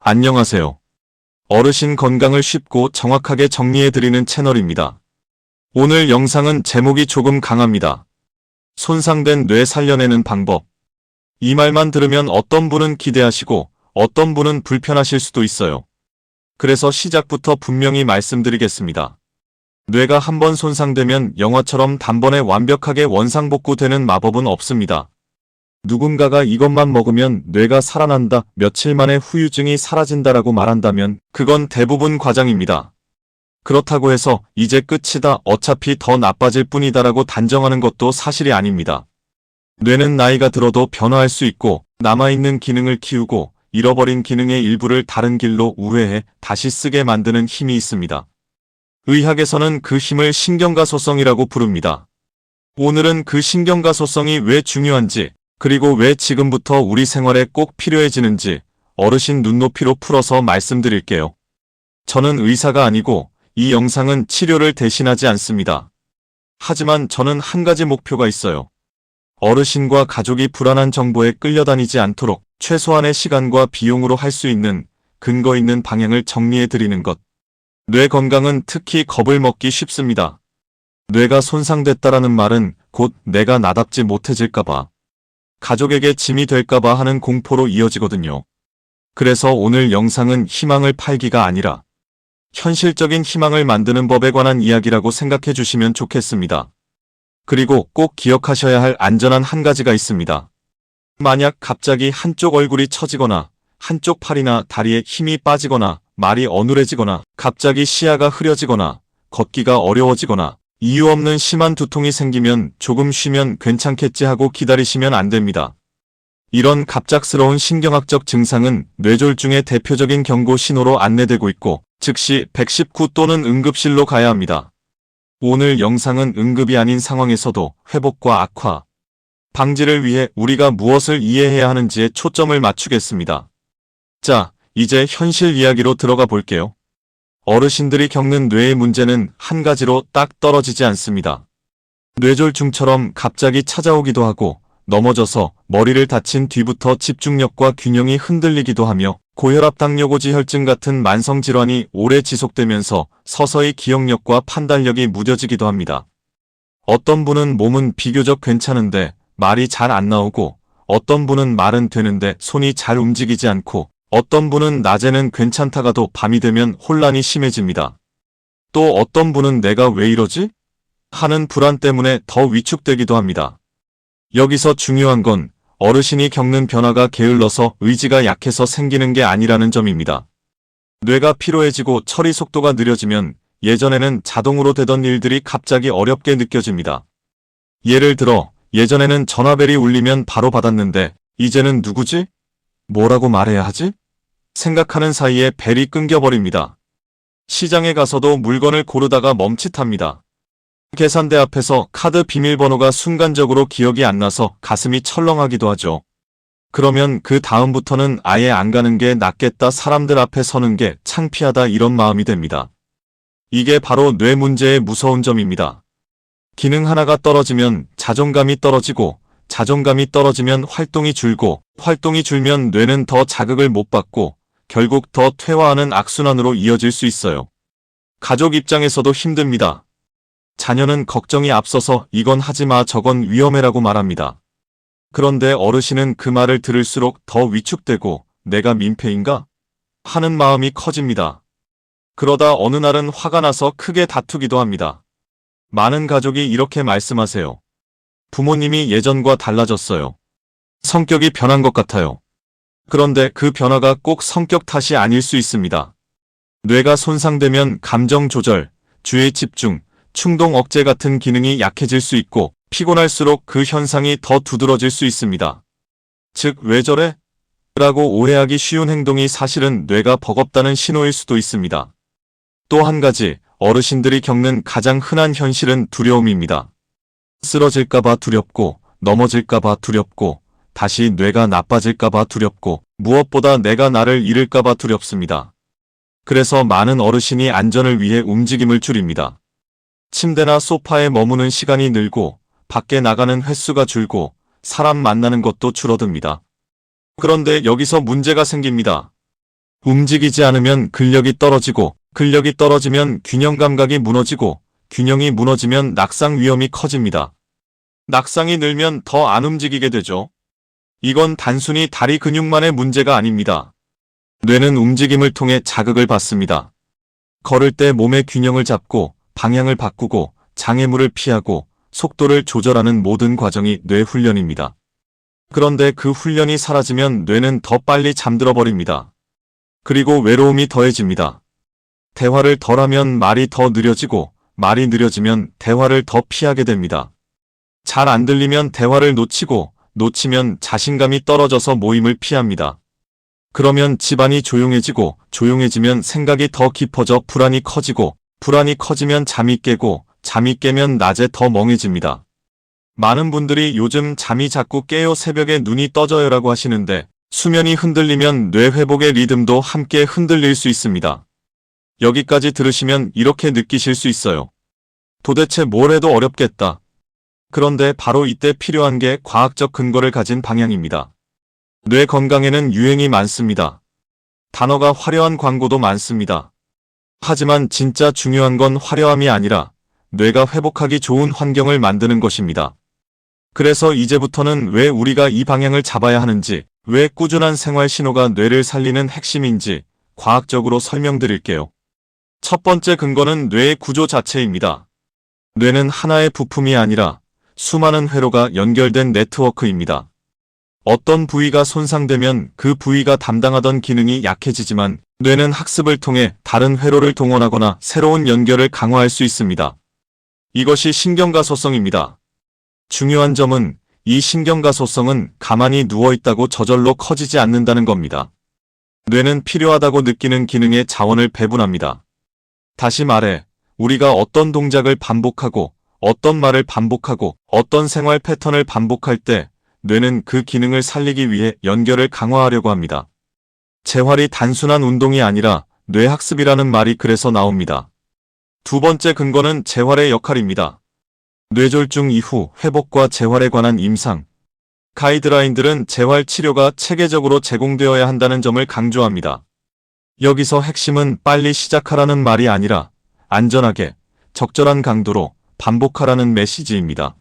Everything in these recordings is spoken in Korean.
안녕하세요. 어르신 건강을 쉽고 정확하게 정리해드리는 채널입니다. 오늘 영상은 제목이 조금 강합니다. 손상된 뇌 살려내는 방법. 이 말만 들으면 어떤 분은 기대하시고 어떤 분은 불편하실 수도 있어요. 그래서 시작부터 분명히 말씀드리겠습니다. 뇌가 한번 손상되면 영화처럼 단번에 완벽하게 원상복구되는 마법은 없습니다. 누군가가 이것만 먹으면 뇌가 살아난다, 며칠 만에 후유증이 사라진다라고 말한다면 그건 대부분 과장입니다. 그렇다고 해서 이제 끝이다, 어차피 더 나빠질 뿐이다라고 단정하는 것도 사실이 아닙니다. 뇌는 나이가 들어도 변화할 수 있고 남아있는 기능을 키우고 잃어버린 기능의 일부를 다른 길로 우회해 다시 쓰게 만드는 힘이 있습니다. 의학에서는 그 힘을 신경가소성이라고 부릅니다. 오늘은 그 신경가소성이 왜 중요한지, 그리고 왜 지금부터 우리 생활에 꼭 필요해지는지 어르신 눈높이로 풀어서 말씀드릴게요. 저는 의사가 아니고 이 영상은 치료를 대신하지 않습니다. 하지만 저는 한 가지 목표가 있어요. 어르신과 가족이 불안한 정보에 끌려다니지 않도록 최소한의 시간과 비용으로 할 수 있는 근거 있는 방향을 정리해드리는 것. 뇌 건강은 특히 겁을 먹기 쉽습니다. 뇌가 손상됐다라는 말은 곧 내가 나답지 못해질까봐, 가족에게 짐이 될까봐 하는 공포로 이어지거든요. 그래서 오늘 영상은 희망을 팔기가 아니라 현실적인 희망을 만드는 법에 관한 이야기라고 생각해 주시면 좋겠습니다. 그리고 꼭 기억하셔야 할 안전한 한 가지가 있습니다. 만약 갑자기 한쪽 얼굴이 처지거나 한쪽 팔이나 다리에 힘이 빠지거나 말이 어눌해지거나 갑자기 시야가 흐려지거나 걷기가 어려워지거나 이유 없는 심한 두통이 생기면 조금 쉬면 괜찮겠지 하고 기다리시면 안 됩니다. 이런 갑작스러운 신경학적 증상은 뇌졸중의 대표적인 경고 신호로 안내되고 있고 즉시 119 또는 응급실로 가야 합니다. 오늘 영상은 응급이 아닌 상황에서도 회복과 악화, 방지를 위해 우리가 무엇을 이해해야 하는지에 초점을 맞추겠습니다. 자, 이제 현실 이야기로 들어가 볼게요. 어르신들이 겪는 뇌의 문제는 한 가지로 딱 떨어지지 않습니다. 뇌졸중처럼 갑자기 찾아오기도 하고 넘어져서 머리를 다친 뒤부터 집중력과 균형이 흔들리기도 하며 고혈압, 당뇨고지 혈증 같은 만성질환이 오래 지속되면서 서서히 기억력과 판단력이 무뎌지기도 합니다. 어떤 분은 몸은 비교적 괜찮은데 말이 잘 안 나오고 어떤 분은 말은 되는데 손이 잘 움직이지 않고 어떤 분은 낮에는 괜찮다가도 밤이 되면 혼란이 심해집니다. 또 어떤 분은 내가 왜 이러지? 하는 불안 때문에 더 위축되기도 합니다. 여기서 중요한 건 어르신이 겪는 변화가 게을러서 의지가 약해서 생기는 게 아니라는 점입니다. 뇌가 피로해지고 처리 속도가 느려지면 예전에는 자동으로 되던 일들이 갑자기 어렵게 느껴집니다. 예를 들어 예전에는 전화벨이 울리면 바로 받았는데 이제는 누구지? 뭐라고 말해야 하지? 생각하는 사이에 벨이 끊겨버립니다. 시장에 가서도 물건을 고르다가 멈칫합니다. 계산대 앞에서 카드 비밀번호가 순간적으로 기억이 안 나서 가슴이 철렁하기도 하죠. 그러면 그 다음부터는 아예 안 가는 게 낫겠다, 사람들 앞에 서는 게 창피하다, 이런 마음이 됩니다. 이게 바로 뇌 문제의 무서운 점입니다. 기능 하나가 떨어지면 자존감이 떨어지고 자존감이 떨어지면 활동이 줄고 활동이 줄면 뇌는 더 자극을 못 받고 결국 더 퇴화하는 악순환으로 이어질 수 있어요. 가족 입장에서도 힘듭니다. 자녀는 걱정이 앞서서 이건 하지마, 저건 위험해라고 말합니다. 그런데 어르신은 그 말을 들을수록 더 위축되고 내가 민폐인가? 하는 마음이 커집니다. 그러다 어느 날은 화가 나서 크게 다투기도 합니다. 많은 가족이 이렇게 말씀하세요. 부모님이 예전과 달라졌어요. 성격이 변한 것 같아요. 그런데 그 변화가 꼭 성격 탓이 아닐 수 있습니다. 뇌가 손상되면 감정 조절, 주의 집중, 충동 억제 같은 기능이 약해질 수 있고 피곤할수록 그 현상이 더 두드러질 수 있습니다. 즉, 왜 저래? 라고 오해하기 쉬운 행동이 사실은 뇌가 버겁다는 신호일 수도 있습니다. 또 한 가지, 어르신들이 겪는 가장 흔한 현실은 두려움입니다. 쓰러질까봐 두렵고 넘어질까봐 두렵고 다시 뇌가 나빠질까봐 두렵고 무엇보다 내가 나를 잃을까봐 두렵습니다. 그래서 많은 어르신이 안전을 위해 움직임을 줄입니다. 침대나 소파에 머무는 시간이 늘고 밖에 나가는 횟수가 줄고 사람 만나는 것도 줄어듭니다. 그런데 여기서 문제가 생깁니다. 움직이지 않으면 근력이 떨어지고, 근력이 떨어지면 균형 감각이 무너지고, 균형이 무너지면 낙상 위험이 커집니다. 낙상이 늘면 더 안 움직이게 되죠. 이건 단순히 다리 근육만의 문제가 아닙니다. 뇌는 움직임을 통해 자극을 받습니다. 걸을 때 몸의 균형을 잡고 방향을 바꾸고 장애물을 피하고 속도를 조절하는 모든 과정이 뇌 훈련입니다. 그런데 그 훈련이 사라지면 뇌는 더 빨리 잠들어 버립니다. 그리고 외로움이 더해집니다. 대화를 덜하면 말이 더 느려지고 말이 느려지면 대화를 더 피하게 됩니다. 잘 안 들리면 대화를 놓치고 놓치면 자신감이 떨어져서 모임을 피합니다. 그러면 집안이 조용해지고 조용해지면 생각이 더 깊어져 불안이 커지고 불안이 커지면 잠이 깨고 잠이 깨면 낮에 더 멍해집니다. 많은 분들이 요즘 잠이 자꾸 깨요 새벽에 눈이 떠져요라고 하시는데 수면이 흔들리면 뇌 회복의 리듬도 함께 흔들릴 수 있습니다. 여기까지 들으시면 이렇게 느끼실 수 있어요. 도대체 뭘 해도 어렵겠다. 그런데 바로 이때 필요한 게 과학적 근거를 가진 방향입니다. 뇌 건강에는 유행이 많습니다. 단어가 화려한 광고도 많습니다. 하지만 진짜 중요한 건 화려함이 아니라 뇌가 회복하기 좋은 환경을 만드는 것입니다. 그래서 이제부터는 왜 우리가 이 방향을 잡아야 하는지, 왜 꾸준한 생활 신호가 뇌를 살리는 핵심인지 과학적으로 설명드릴게요. 첫 번째 근거는 뇌의 구조 자체입니다. 뇌는 하나의 부품이 아니라 수많은 회로가 연결된 네트워크입니다. 어떤 부위가 손상되면 그 부위가 담당하던 기능이 약해지지만 뇌는 학습을 통해 다른 회로를 동원하거나 새로운 연결을 강화할 수 있습니다. 이것이 신경가소성입니다. 중요한 점은 이 신경가소성은 가만히 누워있다고 저절로 커지지 않는다는 겁니다. 뇌는 필요하다고 느끼는 기능의 자원을 배분합니다. 다시 말해, 우리가 어떤 동작을 반복하고 어떤 말을 반복하고 어떤 생활 패턴을 반복할 때 뇌는 그 기능을 살리기 위해 연결을 강화하려고 합니다. 재활이 단순한 운동이 아니라 뇌학습이라는 말이 그래서 나옵니다. 두 번째 근거는 재활의 역할입니다. 뇌졸중 이후 회복과 재활에 관한 임상, 가이드라인들은 재활 치료가 체계적으로 제공되어야 한다는 점을 강조합니다. 여기서 핵심은 빨리 시작하라는 말이 아니라 안전하게, 적절한 강도로 반복하라는 메시지입니다.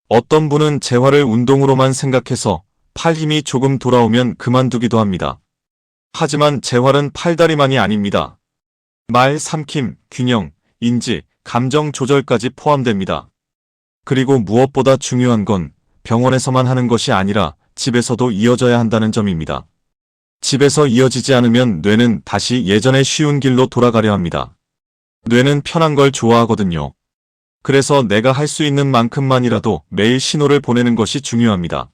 어떤 분은 재활을 운동으로만 생각해서 팔 힘이 조금 돌아오면 그만두기도 합니다. 하지만 재활은 팔다리만이 아닙니다. 말, 삼킴, 균형, 인지, 감정 조절까지 포함됩니다. 그리고 무엇보다 중요한 건 병원에서만 하는 것이 아니라 집에서도 이어져야 한다는 점입니다. 집에서 이어지지 않으면 뇌는 다시 예전의 쉬운 길로 돌아가려 합니다. 뇌는 편한 걸 좋아하거든요. 그래서 내가 할 수 있는 만큼만이라도 매일 신호를 보내는 것이 중요합니다.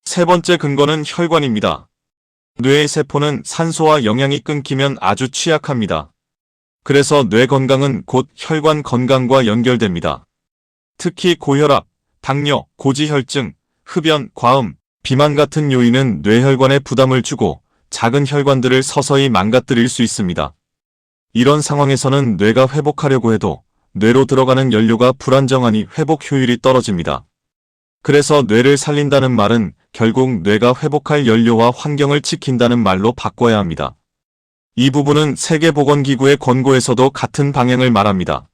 세 번째 근거는 혈관입니다. 뇌의 세포는 산소와 영양이 끊기면 아주 취약합니다. 그래서 뇌 건강은 곧 혈관 건강과 연결됩니다. 특히 고혈압, 당뇨, 고지혈증, 흡연, 과음, 비만 같은 요인은 뇌혈관에 부담을 주고 작은 혈관들을 서서히 망가뜨릴 수 있습니다. 이런 상황에서는 뇌가 회복하려고 해도 뇌로 들어가는 연료가 불안정하니 회복 효율이 떨어집니다. 그래서 뇌를 살린다는 말은 결국 뇌가 회복할 연료와 환경을 지킨다는 말로 바꿔야 합니다. 이 부분은 세계보건기구의 권고에서도 같은 방향을 말합니다.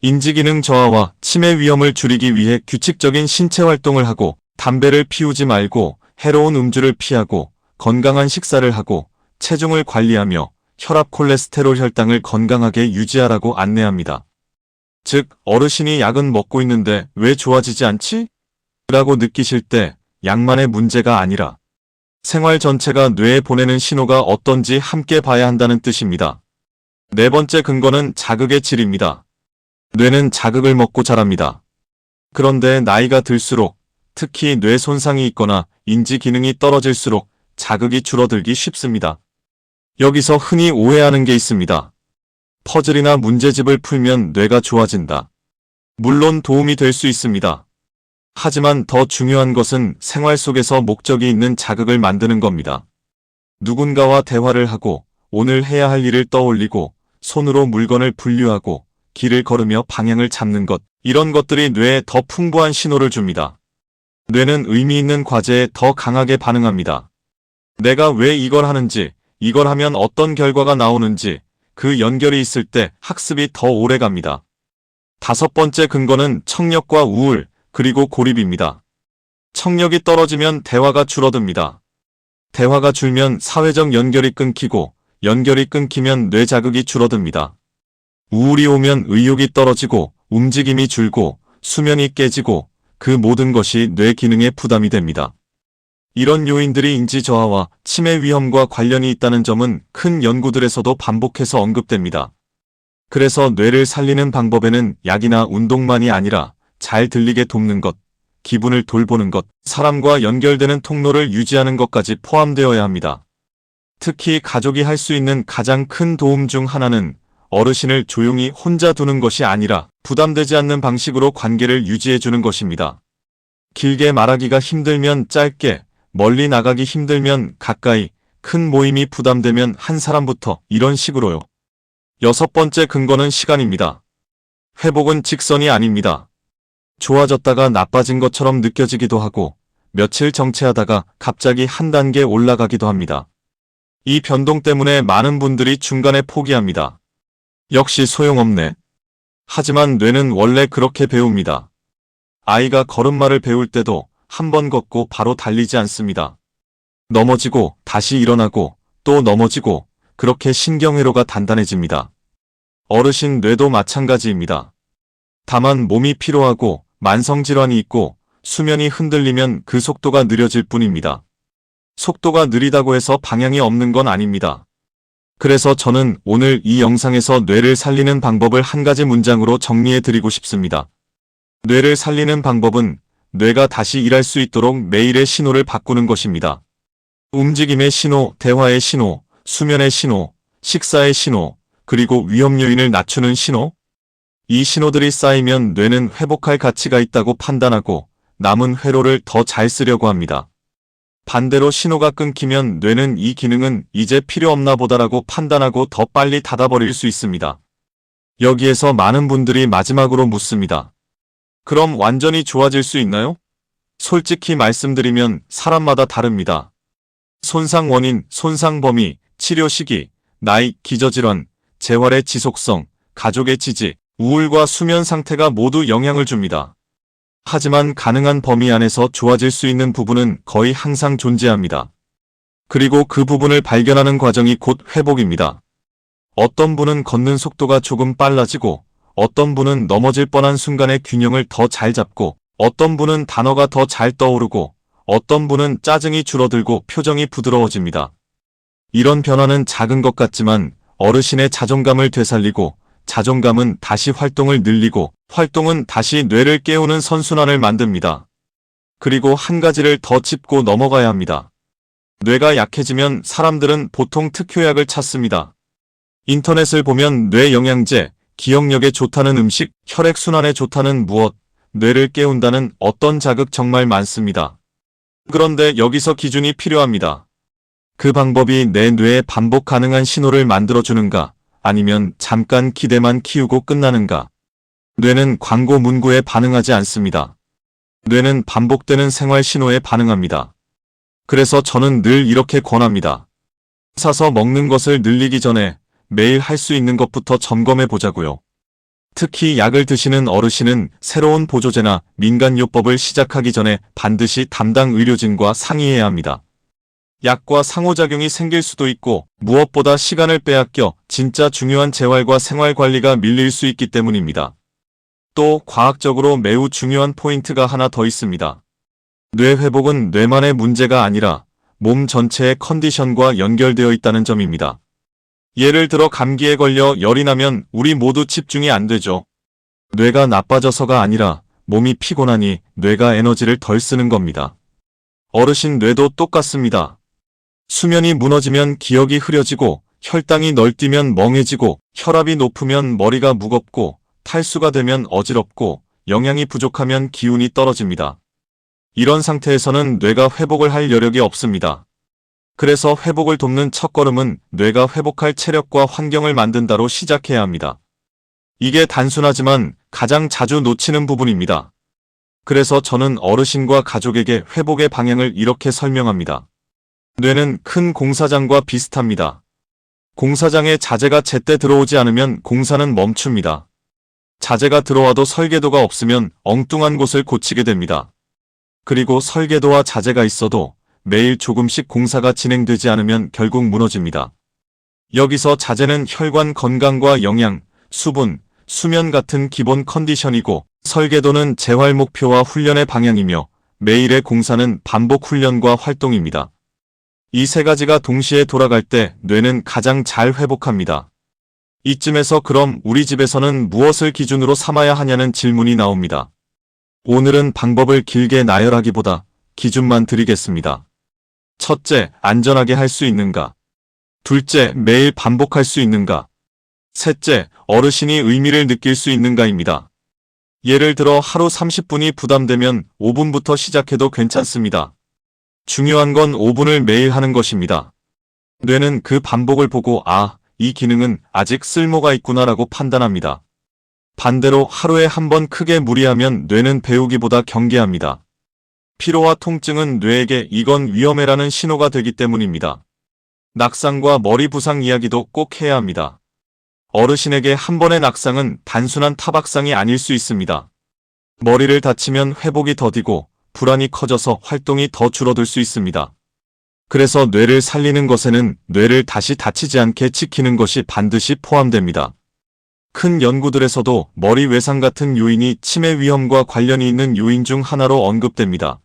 인지기능 저하와 치매 위험을 줄이기 위해 규칙적인 신체 활동을 하고 담배를 피우지 말고 해로운 음주를 피하고 건강한 식사를 하고 체중을 관리하며 혈압 콜레스테롤 혈당을 건강하게 유지하라고 안내합니다. 즉, 어르신이 약은 먹고 있는데 왜 좋아지지 않지? 라고 느끼실 때 약만의 문제가 아니라 생활 전체가 뇌에 보내는 신호가 어떤지 함께 봐야 한다는 뜻입니다. 네 번째 근거는 자극의 질입니다. 뇌는 자극을 먹고 자랍니다. 그런데 나이가 들수록 특히 뇌 손상이 있거나 인지 기능이 떨어질수록 자극이 줄어들기 쉽습니다. 여기서 흔히 오해하는 게 있습니다. 퍼즐이나 문제집을 풀면 뇌가 좋아진다. 물론 도움이 될 수 있습니다. 하지만 더 중요한 것은 생활 속에서 목적이 있는 자극을 만드는 겁니다. 누군가와 대화를 하고 오늘 해야 할 일을 떠올리고 손으로 물건을 분류하고 길을 걸으며 방향을 잡는 것, 이런 것들이 뇌에 더 풍부한 신호를 줍니다. 뇌는 의미 있는 과제에 더 강하게 반응합니다. 내가 왜 이걸 하는지, 이걸 하면 어떤 결과가 나오는지, 그 연결이 있을 때 학습이 더 오래 갑니다. 다섯 번째 근거는 청력과 우울, 그리고 고립입니다. 청력이 떨어지면 대화가 줄어듭니다. 대화가 줄면 사회적 연결이 끊기고, 연결이 끊기면 뇌 자극이 줄어듭니다. 우울이 오면 의욕이 떨어지고, 움직임이 줄고, 수면이 깨지고, 그 모든 것이 뇌 기능에 부담이 됩니다. 이런 요인들이 인지 저하와 치매 위험과 관련이 있다는 점은 큰 연구들에서도 반복해서 언급됩니다. 그래서 뇌를 살리는 방법에는 약이나 운동만이 아니라 잘 들리게 돕는 것, 기분을 돌보는 것, 사람과 연결되는 통로를 유지하는 것까지 포함되어야 합니다. 특히 가족이 할 수 있는 가장 큰 도움 중 하나는 어르신을 조용히 혼자 두는 것이 아니라 부담되지 않는 방식으로 관계를 유지해주는 것입니다. 길게 말하기가 힘들면 짧게, 멀리 나가기 힘들면 가까이, 큰 모임이 부담되면 한 사람부터, 이런 식으로요. 여섯 번째 근거는 시간입니다. 회복은 직선이 아닙니다. 좋아졌다가 나빠진 것처럼 느껴지기도 하고, 며칠 정체하다가 갑자기 한 단계 올라가기도 합니다. 이 변동 때문에 많은 분들이 중간에 포기합니다. 역시 소용없네. 하지만 뇌는 원래 그렇게 배웁니다. 아이가 걸음마를 배울 때도 한 번 걷고 바로 달리지 않습니다. 넘어지고 다시 일어나고 또 넘어지고, 그렇게 신경회로가 단단해집니다. 어르신 뇌도 마찬가지입니다. 다만 몸이 피로하고 만성질환이 있고 수면이 흔들리면 그 속도가 느려질 뿐입니다. 속도가 느리다고 해서 방향이 없는 건 아닙니다. 그래서 저는 오늘 이 영상에서 뇌를 살리는 방법을 한 가지 문장으로 정리해 드리고 싶습니다. 뇌를 살리는 방법은 뇌가 다시 일할 수 있도록 매일의 신호를 바꾸는 것입니다. 움직임의 신호, 대화의 신호, 수면의 신호, 식사의 신호, 그리고 위험 요인을 낮추는 신호? 이 신호들이 쌓이면 뇌는 회복할 가치가 있다고 판단하고 남은 회로를 더 잘 쓰려고 합니다. 반대로 신호가 끊기면 뇌는 이 기능은 이제 필요 없나 보다라고 판단하고 더 빨리 닫아버릴 수 있습니다. 여기에서 많은 분들이 마지막으로 묻습니다. 그럼 완전히 좋아질 수 있나요? 솔직히 말씀드리면 사람마다 다릅니다. 손상 원인, 손상 범위, 치료 시기, 나이, 기저질환, 재활의 지속성, 가족의 지지, 우울과 수면 상태가 모두 영향을 줍니다. 하지만 가능한 범위 안에서 좋아질 수 있는 부분은 거의 항상 존재합니다. 그리고 그 부분을 발견하는 과정이 곧 회복입니다. 어떤 분은 걷는 속도가 조금 빨라지고, 어떤 분은 넘어질 뻔한 순간의 균형을 더 잘 잡고, 어떤 분은 단어가 더 잘 떠오르고, 어떤 분은 짜증이 줄어들고 표정이 부드러워집니다. 이런 변화는 작은 것 같지만 어르신의 자존감을 되살리고, 자존감은 다시 활동을 늘리고, 활동은 다시 뇌를 깨우는 선순환을 만듭니다. 그리고 한 가지를 더 짚고 넘어가야 합니다. 뇌가 약해지면 사람들은 보통 특효약을 찾습니다. 인터넷을 보면 뇌 영양제, 기억력에 좋다는 음식, 혈액순환에 좋다는 무엇, 뇌를 깨운다는 어떤 자극 정말 많습니다. 그런데 여기서 기준이 필요합니다. 그 방법이 내 뇌에 반복 가능한 신호를 만들어주는가, 아니면 잠깐 기대만 키우고 끝나는가. 뇌는 광고 문구에 반응하지 않습니다. 뇌는 반복되는 생활 신호에 반응합니다. 그래서 저는 늘 이렇게 권합니다. 사서 먹는 것을 늘리기 전에 매일 할 수 있는 것부터 점검해 보자고요. 특히 약을 드시는 어르신은 새로운 보조제나 민간요법을 시작하기 전에 반드시 담당 의료진과 상의해야 합니다. 약과 상호작용이 생길 수도 있고, 무엇보다 시간을 빼앗겨 진짜 중요한 재활과 생활관리가 밀릴 수 있기 때문입니다. 또 과학적으로 매우 중요한 포인트가 하나 더 있습니다. 뇌 회복은 뇌만의 문제가 아니라 몸 전체의 컨디션과 연결되어 있다는 점입니다. 예를 들어 감기에 걸려 열이 나면 우리 모두 집중이 안 되죠. 뇌가 나빠져서가 아니라 몸이 피곤하니 뇌가 에너지를 덜 쓰는 겁니다. 어르신 뇌도 똑같습니다. 수면이 무너지면 기억이 흐려지고, 혈당이 널뛰면 멍해지고, 혈압이 높으면 머리가 무겁고, 탈수가 되면 어지럽고, 영양이 부족하면 기운이 떨어집니다. 이런 상태에서는 뇌가 회복을 할 여력이 없습니다. 그래서 회복을 돕는 첫걸음은 뇌가 회복할 체력과 환경을 만든다로 시작해야 합니다. 이게 단순하지만 가장 자주 놓치는 부분입니다. 그래서 저는 어르신과 가족에게 회복의 방향을 이렇게 설명합니다. 뇌는 큰 공사장과 비슷합니다. 공사장에 자재가 제때 들어오지 않으면 공사는 멈춥니다. 자재가 들어와도 설계도가 없으면 엉뚱한 곳을 고치게 됩니다. 그리고 설계도와 자재가 있어도 매일 조금씩 공사가 진행되지 않으면 결국 무너집니다. 여기서 자재는 혈관 건강과 영양, 수분, 수면 같은 기본 컨디션이고 설계도는 재활 목표와 훈련의 방향이며 매일의 공사는 반복 훈련과 활동입니다. 이 세 가지가 동시에 돌아갈 때 뇌는 가장 잘 회복합니다. 이쯤에서 그럼 우리 집에서는 무엇을 기준으로 삼아야 하냐는 질문이 나옵니다. 오늘은 방법을 길게 나열하기보다 기준만 드리겠습니다. 첫째, 안전하게 할 수 있는가? 둘째, 매일 반복할 수 있는가? 셋째, 어르신이 의미를 느낄 수 있는가입니다. 예를 들어 하루 30분이 부담되면 5분부터 시작해도 괜찮습니다. 중요한 건 5분을 매일 하는 것입니다. 뇌는 그 반복을 보고 이 기능은 아직 쓸모가 있구나라고 판단합니다. 반대로 하루에 한 번 크게 무리하면 뇌는 배우기보다 경계합니다. 피로와 통증은 뇌에게 이건 위험해라는 신호가 되기 때문입니다. 낙상과 머리 부상 이야기도 꼭 해야 합니다. 어르신에게 한 번의 낙상은 단순한 타박상이 아닐 수 있습니다. 머리를 다치면 회복이 더디고 불안이 커져서 활동이 더 줄어들 수 있습니다. 그래서 뇌를 살리는 것에는 뇌를 다시 다치지 않게 지키는 것이 반드시 포함됩니다. 큰 연구들에서도 머리 외상 같은 요인이 치매 위험과 관련이 있는 요인 중 하나로 언급됩니다.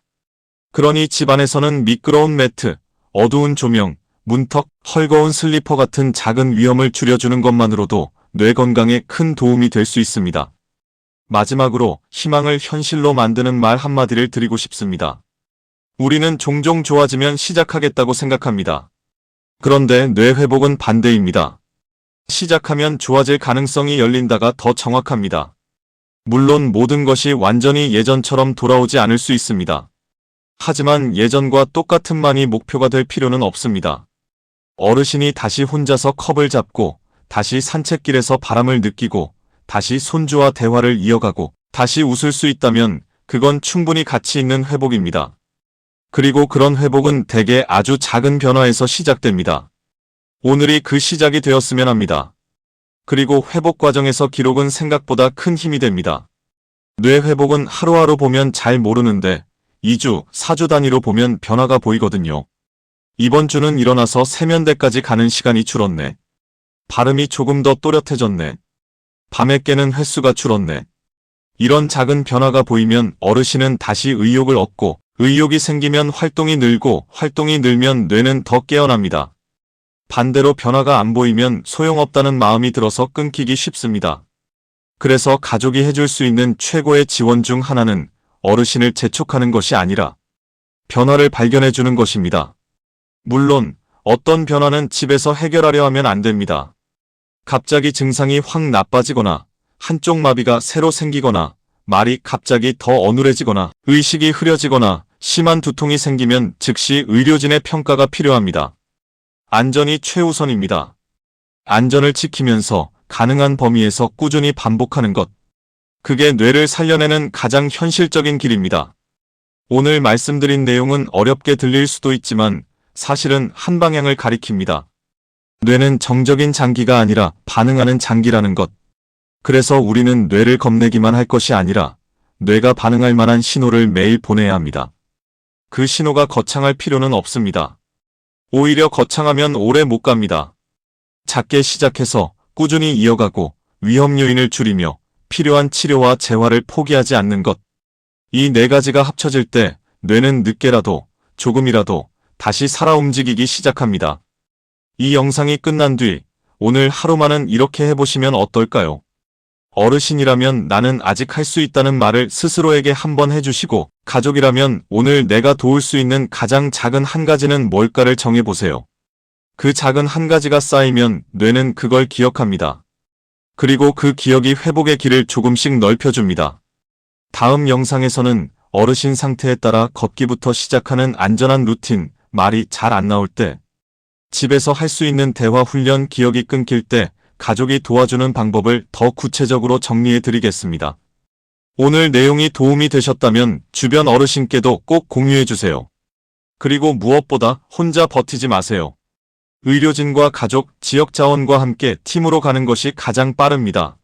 그러니 집안에서는 미끄러운 매트, 어두운 조명, 문턱, 헐거운 슬리퍼 같은 작은 위험을 줄여주는 것만으로도 뇌 건강에 큰 도움이 될 수 있습니다. 마지막으로 희망을 현실로 만드는 말 한마디를 드리고 싶습니다. 우리는 종종 좋아지면 시작하겠다고 생각합니다. 그런데 뇌 회복은 반대입니다. 시작하면 좋아질 가능성이 열린다가 더 정확합니다. 물론 모든 것이 완전히 예전처럼 돌아오지 않을 수 있습니다. 하지만 예전과 똑같은만이 목표가 될 필요는 없습니다. 어르신이 다시 혼자서 컵을 잡고, 다시 산책길에서 바람을 느끼고, 다시 손주와 대화를 이어가고, 다시 웃을 수 있다면 그건 충분히 가치 있는 회복입니다. 그리고 그런 회복은 대개 아주 작은 변화에서 시작됩니다. 오늘이 그 시작이 되었으면 합니다. 그리고 회복 과정에서 기록은 생각보다 큰 힘이 됩니다. 뇌 회복은 하루하루 보면 잘 모르는데 2주, 4주 단위로 보면 변화가 보이거든요. 이번 주는 일어나서 세면대까지 가는 시간이 줄었네. 발음이 조금 더 또렷해졌네. 밤에 깨는 횟수가 줄었네. 이런 작은 변화가 보이면 어르신은 다시 의욕을 얻고 의욕이 생기면 활동이 늘고 활동이 늘면 뇌는 더 깨어납니다. 반대로 변화가 안 보이면 소용없다는 마음이 들어서 끊기기 쉽습니다. 그래서 가족이 해줄 수 있는 최고의 지원 중 하나는 어르신을 재촉하는 것이 아니라 변화를 발견해주는 것입니다. 물론 어떤 변화는 집에서 해결하려 하면 안 됩니다. 갑자기 증상이 확 나빠지거나 한쪽 마비가 새로 생기거나 말이 갑자기 더 어눌해지거나 의식이 흐려지거나 심한 두통이 생기면 즉시 의료진의 평가가 필요합니다. 안전이 최우선입니다. 안전을 지키면서 가능한 범위에서 꾸준히 반복하는 것. 그게 뇌를 살려내는 가장 현실적인 길입니다. 오늘 말씀드린 내용은 어렵게 들릴 수도 있지만 사실은 한 방향을 가리킵니다. 뇌는 정적인 장기가 아니라 반응하는 장기라는 것. 그래서 우리는 뇌를 겁내기만 할 것이 아니라 뇌가 반응할 만한 신호를 매일 보내야 합니다. 그 신호가 거창할 필요는 없습니다. 오히려 거창하면 오래 못 갑니다. 작게 시작해서 꾸준히 이어가고 위험 요인을 줄이며 필요한 치료와 재활을 포기하지 않는 것. 이 네 가지가 합쳐질 때 뇌는 늦게라도 조금이라도 다시 살아 움직이기 시작합니다. 이 영상이 끝난 뒤 오늘 하루만은 이렇게 해보시면 어떨까요? 어르신이라면 나는 아직 할 수 있다는 말을 스스로에게 한번 해주시고 가족이라면 오늘 내가 도울 수 있는 가장 작은 한 가지는 뭘까를 정해보세요. 그 작은 한 가지가 쌓이면 뇌는 그걸 기억합니다. 그리고 그 기억이 회복의 길을 조금씩 넓혀줍니다. 다음 영상에서는 어르신 상태에 따라 걷기부터 시작하는 안전한 루틴, 말이 잘 안 나올 때, 집에서 할 수 있는 대화 훈련 기억이 끊길 때 가족이 도와주는 방법을 더 구체적으로 정리해 드리겠습니다. 오늘 내용이 도움이 되셨다면 주변 어르신께도 꼭 공유해 주세요. 그리고 무엇보다 혼자 버티지 마세요. 의료진과 가족, 지역 자원과 함께 팀으로 가는 것이 가장 빠릅니다.